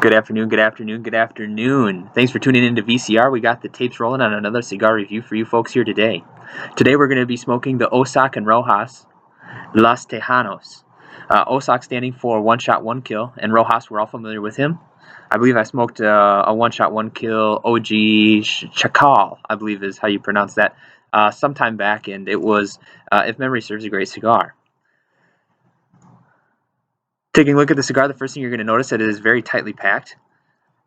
Good afternoon, good afternoon, good afternoon. Thanks for tuning in to VCR. We got the tapes rolling on another cigar review for you folks here today. Today we're going to be smoking the OSOK and Rojas Las TEJANOS. OSOK standing for One Shot, One Kill, and Rojas, we're all familiar with him. I believe I smoked a One Shot, One Kill OG Chacal, I believe is how you pronounce that, sometime back, and it was, if memory serves, a great cigar. Taking a look at the cigar, the first thing you're going to notice that it is very tightly packed.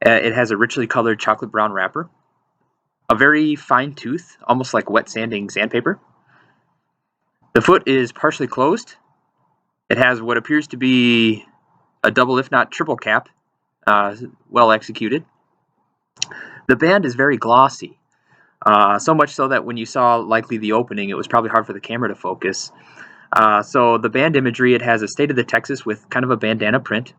It has a richly colored chocolate brown wrapper, a very fine tooth, almost like wet sanding sandpaper. The foot is partially closed. It has what appears to be a double, if not triple cap, well executed. The band is very glossy, so much so that when you saw likely the opening, it was probably hard for the camera to focus. So the band imagery, it has a State of the Texas with kind of a bandana print.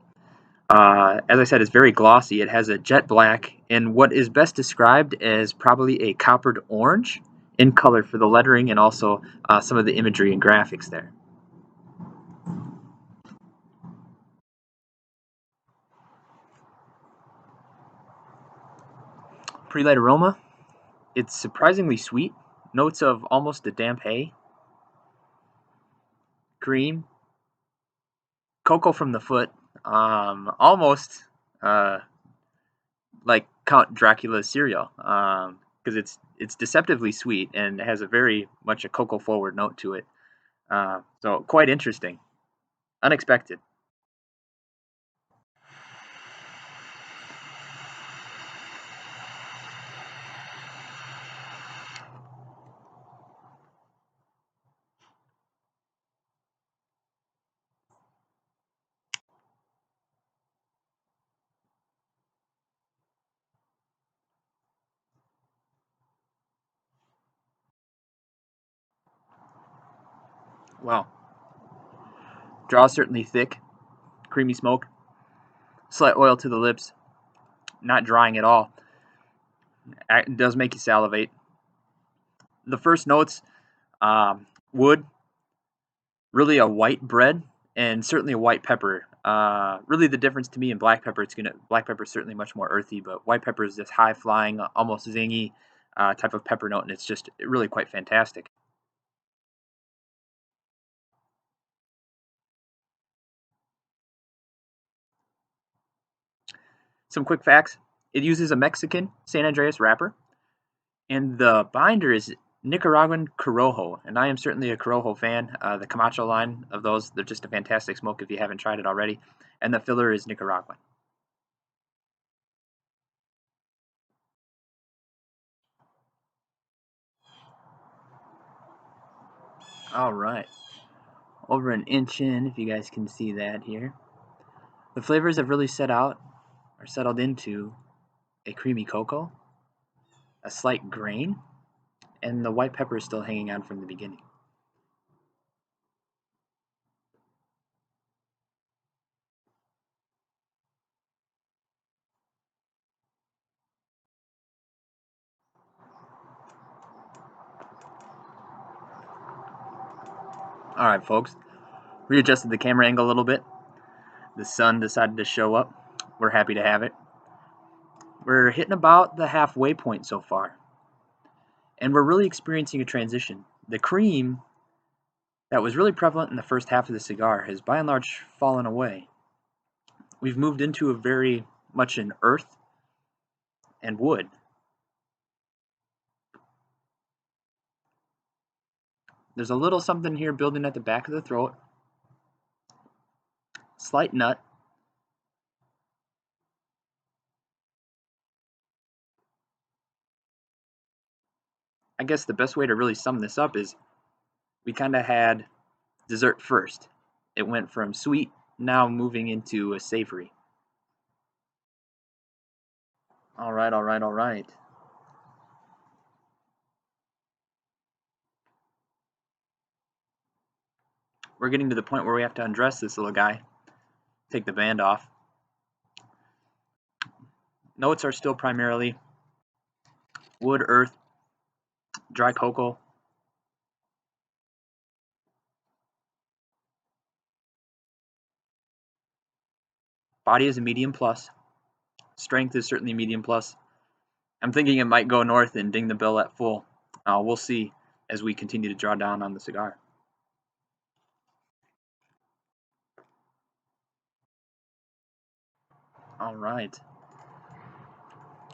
As I said, it's very glossy. It has a jet black and what is best described as probably a coppered orange in color for the lettering and also some of the imagery and graphics there. Pre-light aroma, it's surprisingly sweet. Notes of almost a damp hay, cream, cocoa from the foot, almost like Count Dracula's cereal, because it's deceptively sweet and has a very much a cocoa forward note to it. So quite interesting, unexpected. Wow. Draw certainly thick, creamy smoke, slight oil to the lips, not drying at all. It does make you salivate. The first notes, wood, really a white bread, and certainly a white pepper. Really, the difference to me in black pepper, black pepper is certainly much more earthy, but white pepper is this high flying, almost zingy type of pepper note, and it's just really quite fantastic. Some quick facts: it uses a Mexican San Andreas wrapper, and the binder is Nicaraguan Corojo, and I am certainly a Corojo fan. The Camacho line of those, they're just a fantastic smoke if you haven't tried it already. And the filler is Nicaraguan. All right, over an inch in, if you guys can see that here. The flavors have really settled into a creamy cocoa, a slight grain, and the white pepper is still hanging on from the beginning. All right, folks, readjusted the camera angle a little bit. The sun decided to show up. We're happy to have it. We're hitting about the halfway point so far, and we're really experiencing a transition. The cream that was really prevalent in the first half of the cigar has by and large fallen away. We've moved into a very much an earth and wood. There's a little something here building at the back of the throat, slight nut. I guess the best way to really sum this up is we kind of had dessert first. It went from sweet, now moving into a savory. All right, all right, all right. We're getting to the point where we have to undress this little guy, take the band off. Notes are still primarily wood, earth, dry cocoa. Body is a medium plus. Strength is certainly medium plus. I'm thinking it might go north and ding the bell at full. We'll see as we continue to draw down on the cigar. All right.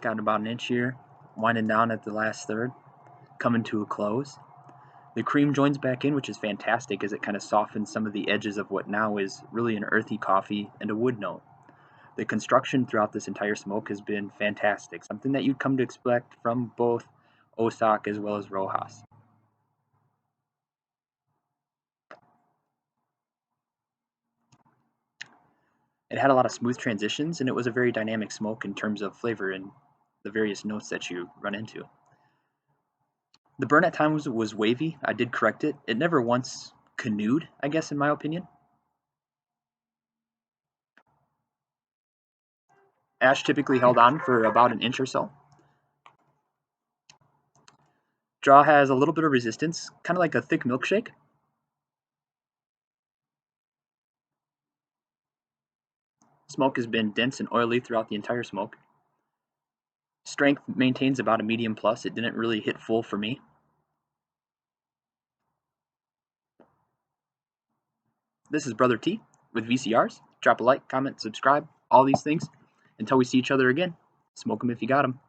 Got about an inch here, winding down at the last third, coming to a close. The cream joins back in, which is fantastic as it kind of softens some of the edges of what now is really an earthy coffee and a wood note. The construction throughout this entire smoke has been fantastic, something that you'd come to expect from both OSOK as well as Rojas. It had a lot of smooth transitions, and it was a very dynamic smoke in terms of flavor and the various notes that you run into. The burn at times was wavy. I did correct it. It never once canoed, I guess, in my opinion. Ash typically held on for about an inch or so. Draw has a little bit of resistance, kind of like a thick milkshake. Smoke has been dense and oily throughout the entire smoke. Strength maintains about a medium plus. It didn't really hit full for me. This is Brother T with VCRs. Drop a like, comment, subscribe, all these things. Until we see each other again, smoke 'em if you got 'em.